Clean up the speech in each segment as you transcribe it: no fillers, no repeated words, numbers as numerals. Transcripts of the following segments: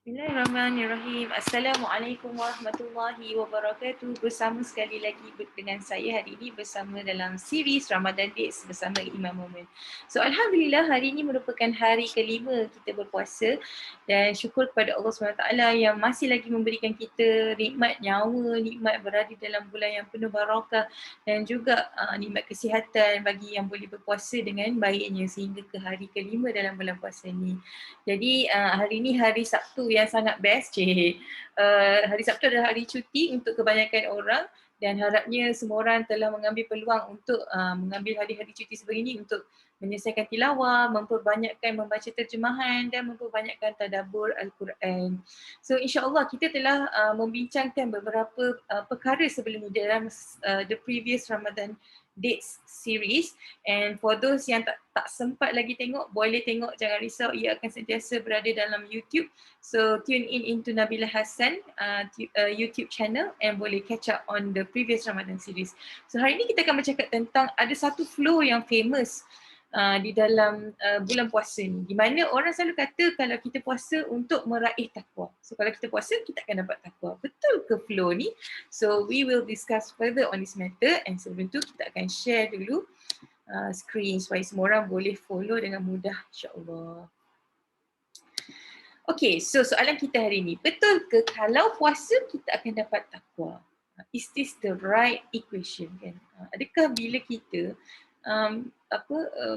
Bismillahirrahmanirrahim. Assalamualaikum warahmatullahi wabarakatuh. Bersama sekali lagi dengan saya hari ini bersama dalam series Ramadan Dates bersama Imam Momen. So Alhamdulillah hari ini merupakan hari kelima kita berpuasa dan syukur kepada Allah SWT yang masih lagi memberikan kita nikmat nyawa, nikmat berada dalam bulan yang penuh barakah dan juga nikmat kesihatan bagi yang boleh berpuasa dengan baiknya sehingga ke hari kelima dalam bulan puasa ni. Jadi hari ni hari Sabtu yang sangat best, cik. Hari Sabtu adalah hari cuti untuk kebanyakan orang dan harapnya semua orang telah mengambil peluang untuk mengambil hari-hari cuti seperti ini untuk menyelesaikan tilawah, memperbanyakkan membaca terjemahan dan memperbanyakkan tadabbur Al-Quran. So insya-Allah kita telah membincangkan beberapa perkara sebelum ini dalam the previous Ramadan Dates series, and for those yang tak sempat lagi tengok, boleh tengok, jangan risau, ia akan sentiasa berada dalam YouTube. So tune in into Nabila Hassan YouTube channel and boleh catch up on the previous Ramadan series. So hari ini kita akan bercakap tentang ada satu flow yang famous di dalam bulan puasa ni, di mana orang selalu kata kalau kita puasa untuk meraih takwa. So kalau kita puasa kita akan dapat takwa. Betul ke flow ni? So we will discuss further on this matter, and sebelum tu kita akan share dulu screen supaya semua orang boleh follow dengan mudah, insya-Allah. Okay, so soalan kita hari ni, betul ke kalau puasa kita akan dapat takwa? Is this the right equation kan? Adakah bila kita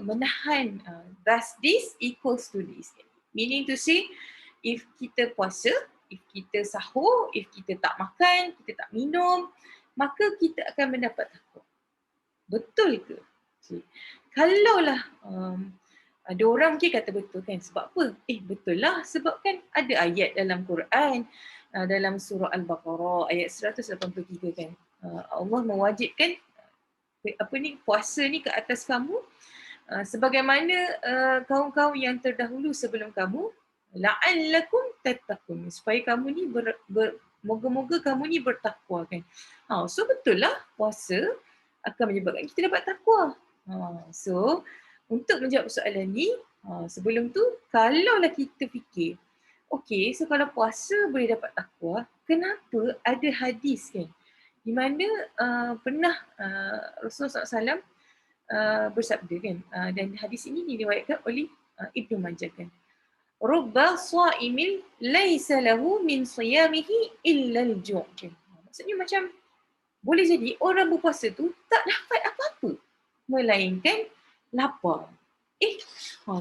menahan thus this equals to this? Meaning to say, if kita puasa, if kita sahur, if kita tak makan, kita tak minum, maka kita akan mendapat takwa. Betul ke? Kalaulah ada orang mungkin kata betul kan, sebab apa? Betul lah, sebab kan ada ayat dalam Quran, dalam surah Al-Baqarah ayat 183 kan, Allah mewajibkan puasa ni ke atas kamu sebagaimana kaum-kaum yang terdahulu sebelum kamu, la'allakum tattaqun, supaya kamu ni moga-moga kamu ni bertakwa kan. So betul lah puasa akan menyebabkan kita dapat takwa. So untuk menjawab soalan ni, sebelum tu kalaulah kita fikir, okay, so kalau puasa boleh dapat takwa, kenapa ada hadis kan di mana pernah Rasulullah SAW bersabda kan, dan hadis ini diriwayatkan oleh Ibnu Majah kan, rubba sha'imin laisa lahu min siyamihi illa al-ju'. Maksudnya macam boleh jadi orang berpuasa tu tak dapat apa-apa melainkan lapar.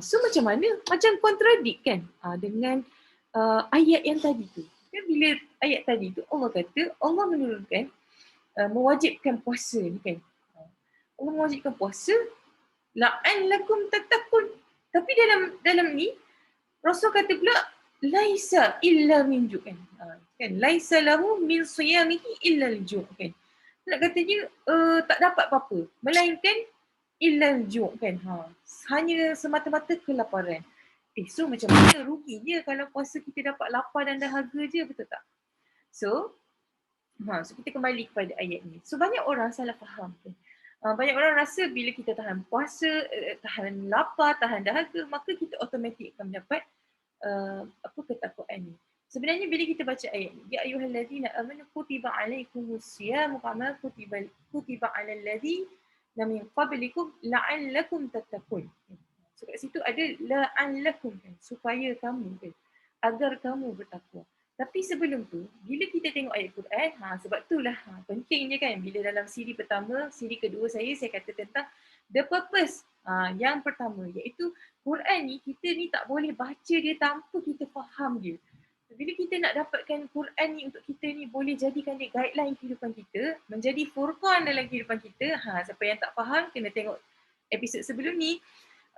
So macam mana? Macam kontradik kan dengan ayat yang tadi tu. Kan bila ayat tadi tu Allah kata, Allah menurunkan mewajibkan puasa ni kan. Allah mewajibkan puasa, la'allakum tattaqun. Tapi dalam ni Rasul kata pula laisa illa min ju' kan. Laisa lahu min siyamihi illa al-ju' kan. Nak katanya tak dapat apa-apa melainkan illa al-ju' kan. Hanya semata-mata kelaparan. So macam mana ruginya kalau puasa kita dapat lapar dan dahaga je, betul tak? So kita kembali kepada ayat ni. So banyak orang salah faham kan. Banyak orang rasa bila kita tahan puasa, tahan lapar, tahan dahaga, maka kita automatik akan mendapat ketakwaan ni. Sebenarnya bila kita baca ayat ni, ya ayyuhallazina amanu kutiba alaikumusyiyamu kama kutiba alal ladzina min qablikum la'allakum tattaqun. So kat situ ada la'allakum kan, supaya kamu kan, agar kamu bertakwa. Tapi sebelum tu, bila kita tengok ayat Quran, sebab itulah pentingnya kan, bila dalam siri pertama, siri kedua saya kata tentang the purpose. Yang pertama, iaitu Quran ni, kita ni tak boleh baca dia tanpa kita faham dia. Bila kita nak dapatkan Quran ni untuk kita ni boleh jadikan dia guideline kehidupan kita, menjadi furqan dalam kehidupan kita, siapa yang tak faham, kena tengok episod sebelum ni.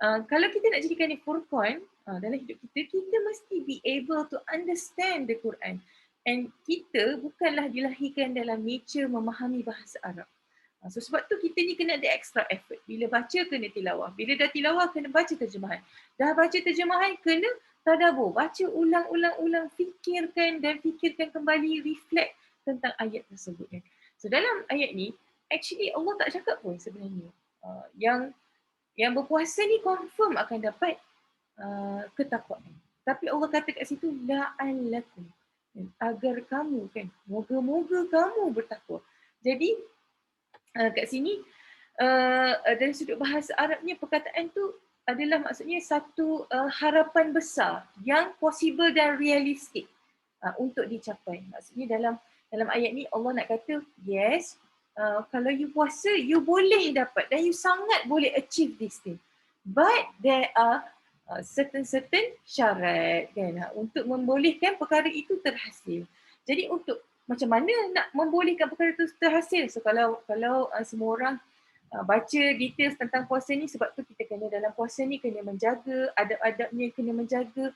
Kalau kita nak jadikan dia furqan dalam hidup kita, kita mesti be able to understand the Quran. And kita bukanlah dilahirkan dalam nature memahami bahasa Arab. So sebab tu kita ni kena ada extra effort. Bila baca kena tilawah. Bila dah tilawah kena baca terjemahan. Dah baca terjemahan kena tadabbur. Baca ulang-ulang, fikirkan kembali, reflect tentang ayat tersebut kan. So dalam ayat ni, actually Allah tak cakap pun sebenarnya yang berpuasa ni confirm akan dapat ketakwaan. Tapi Allah kata kat situ la'allakum, agar kamu kan, moga-moga kamu bertakwa. Jadi kat sini dari sudut bahasa Arabnya perkataan tu adalah maksudnya satu harapan besar yang possible dan realistik untuk dicapai. Maksudnya dalam ayat ni Allah nak kata yes, kalau you puasa you boleh dapat dan you sangat boleh achieve this thing. But there are certain syarat kan untuk membolehkan perkara itu terhasil. Jadi untuk macam mana nak membolehkan perkara itu terhasil? So kalau semua orang baca details tentang puasa ni, sebab tu kita kena dalam puasa ni kena menjaga adab-adabnya, kena menjaga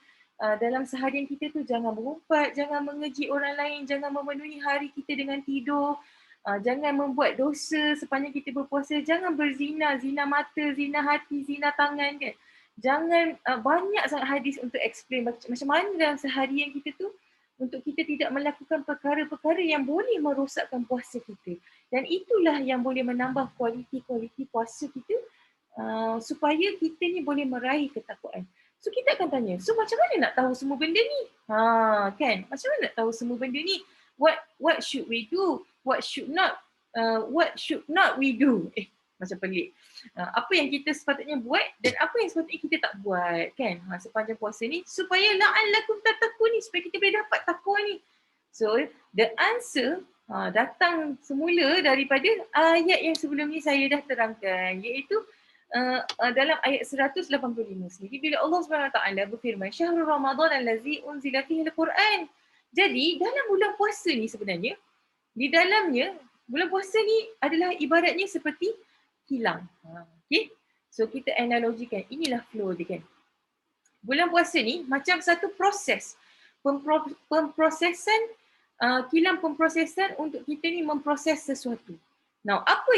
dalam seharian kita tu jangan berumpat, jangan mengeji orang lain, jangan memenuhi hari kita dengan tidur, jangan membuat dosa sepanjang kita berpuasa, jangan berzina, zina mata, zina hati, zina tangan kan. Jangan banyak sangat hadis untuk explain macam mana dalam seharian kita tu untuk kita tidak melakukan perkara-perkara yang boleh merosakkan puasa kita. Dan itulah yang boleh menambah kualiti puasa kita supaya kita ni boleh meraih ketakwaan. So kita akan tanya, so macam mana nak tahu semua benda ni? Kan? Macam mana nak tahu semua benda ni? What should we do? What should not we do? Macam pelik. Apa yang kita sepatutnya buat dan apa yang sepatutnya kita tak buat kan sepanjang puasa ni supaya la'allakum tattaqun ni, supaya kita boleh dapat takwa ni. So the answer datang semula daripada ayat yang sebelum ni saya dah terangkan, iaitu dalam ayat 185 sendiri bila Allah SWT berfirman syahrul ramadan allazi unzila fihi al-Quran. Jadi dalam bulan puasa ni sebenarnya, di dalamnya bulan puasa ni adalah ibaratnya seperti kilang. Okay? So kita analogikan, inilah flow dia kan. Bulan puasa ni macam satu proses pemprosesan, kilang pemprosesan untuk kita ni memproses sesuatu. Now, apa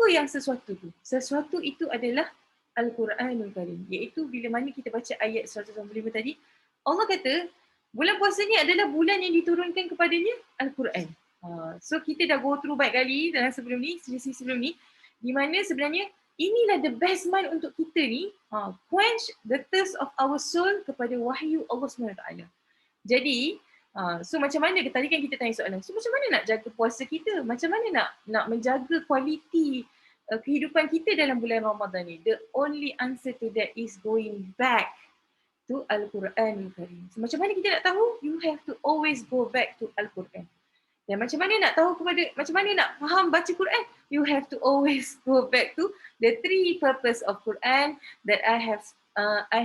yang sesuatu tu? Sesuatu itu adalah Al-Quranul Karim. Iaitu bila mana kita baca ayat 185 tadi, Allah kata bulan puasa ni adalah bulan yang diturunkan kepadanya Al-Quran. So kita dah go through baik kali dalam sesi sebelum ni, di mana sebenarnya inilah the best month untuk kita ni quench the thirst of our soul kepada wahyu Allah SWT. Jadi so macam mana, tadi kan kita tanya soalan, so macam mana nak jaga puasa kita, macam mana nak menjaga kualiti kehidupan kita dalam bulan Ramadan ni? The only answer to that is going back to Al-Quran Karim. So macam mana kita nak tahu? You have to always go back to Al-Quran. Dan macam mana nak tahu macam mana nak faham baca Quran? You have to always go back to the three purpose of Quran that I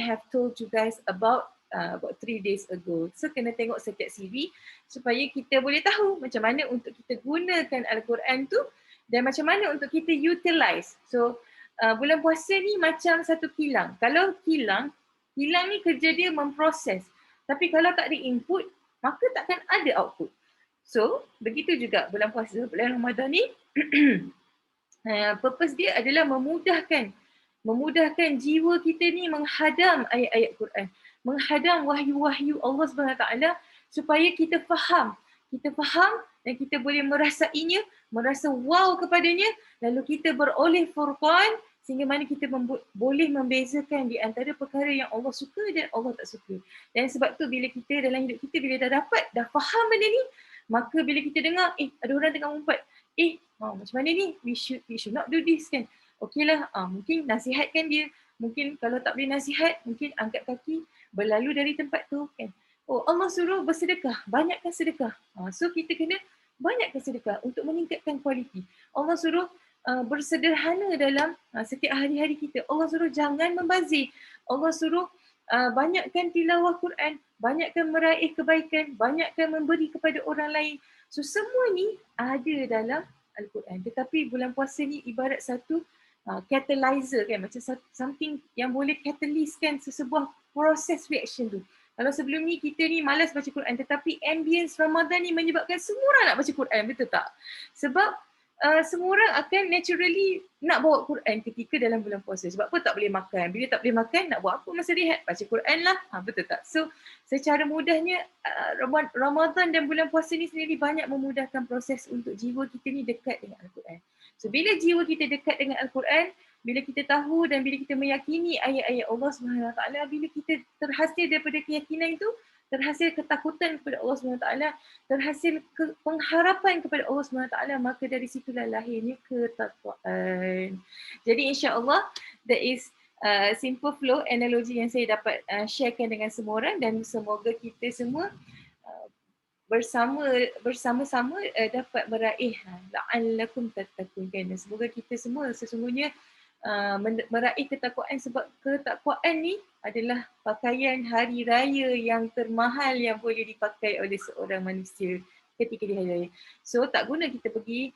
have told you guys about 3 days ago. So kena tengok setiap siri supaya kita boleh tahu macam mana untuk kita gunakan Al-Quran tu dan macam mana untuk kita utilize. So bulan puasa ni macam satu kilang. Kalau kilang ni kerja dia memproses. Tapi kalau tak ada input, maka takkan ada output. So, begitu juga bulan puasa, bulan Ramadan ni purpose dia adalah memudahkan jiwa kita ni menghadam ayat-ayat Quran, menghadam wahyu-wahyu Allah SWT supaya kita faham dan kita boleh merasainya, merasa wow kepadanya, lalu kita beroleh furqan sehingga mana kita boleh membezakan di antara perkara yang Allah suka dan Allah tak suka. Dan sebab tu bila kita dalam hidup kita, bila dah faham benda ni, maka bila kita dengar, ada orang tengah mengumpat, macam mana ni, we should not do this kan. Okeylah, mungkin nasihatkan dia, mungkin kalau tak boleh nasihat, mungkin angkat kaki, berlalu dari tempat tu kan. Allah suruh bersedekah, banyakkan sedekah. So kita kena banyakkan sedekah untuk meningkatkan kualiti. Allah suruh bersederhana dalam setiap hari-hari kita. Allah suruh jangan membazir. Allah suruh banyakkan tilawah Quran, banyakkan meraih kebaikan, banyakkan memberi kepada orang lain. So semua ni ada dalam Al-Quran. Tetapi bulan puasa ni ibarat satu catalyzer kan, macam something yang boleh catalysekan sesebuah proses reaction tu. Kalau sebelum ni kita ni malas baca Quran, tetapi ambience Ramadan ni menyebabkan semua orang nak baca Quran, betul tak? Sebab semua orang akan naturally nak bawa Quran ketika dalam bulan puasa. Sebab apa? Tak boleh makan. Bila tak boleh makan, nak buat apa masa rehat? Baca Quran lah. Betul tak? So, secara mudahnya Ramadan dan bulan puasa ni sendiri banyak memudahkan proses untuk jiwa kita ni dekat dengan Al-Quran. So, bila jiwa kita dekat dengan Al-Quran, Bila kita tahu dan bila kita meyakini ayat-ayat Allah Subhanahu Wa Taala, bila kita terhasil daripada keyakinan itu, terhasil ketakutan kepada Allah Subhanahu Wa Taala, terhasil pengharapan kepada Allah Subhanahu Wa Taala, maka dari situlah lahirnya ketakwaan. Jadi insya-Allah that is simple flow analogi yang saya dapat sharekan dengan semua orang, dan semoga kita semua bersama-sama dapat meraih la'allakum tattaqun kan. Semoga kita semua sesungguhnya meraih ketakwaan, sebab ketakwaan ni adalah pakaian hari raya yang termahal yang boleh dipakai oleh seorang manusia ketika di hari raya. So tak guna kita pergi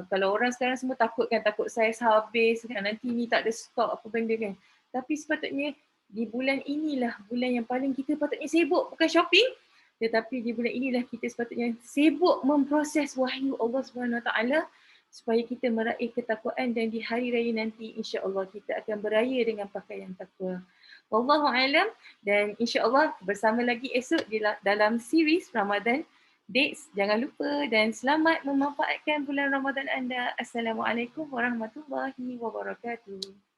kalau orang sekarang semua takut kan, takut saiz habis kan, nanti ni tak ada stok apa benda kan. Tapi sepatutnya di bulan inilah bulan yang paling kita patutnya sibuk, bukan shopping, tetapi di bulan inilah kita sepatutnya sibuk memproses wahyu Allah Subhanahu Wa Taala supaya kita meraih ketakwaan, dan di hari raya nanti insya-Allah kita akan beraya dengan pakaian takwa. Wallahu alam, dan insya-Allah bersama lagi esok dalam series Ramadan Dates. Jangan lupa dan selamat memanfaatkan bulan Ramadan anda. Assalamualaikum warahmatullahi wabarakatuh.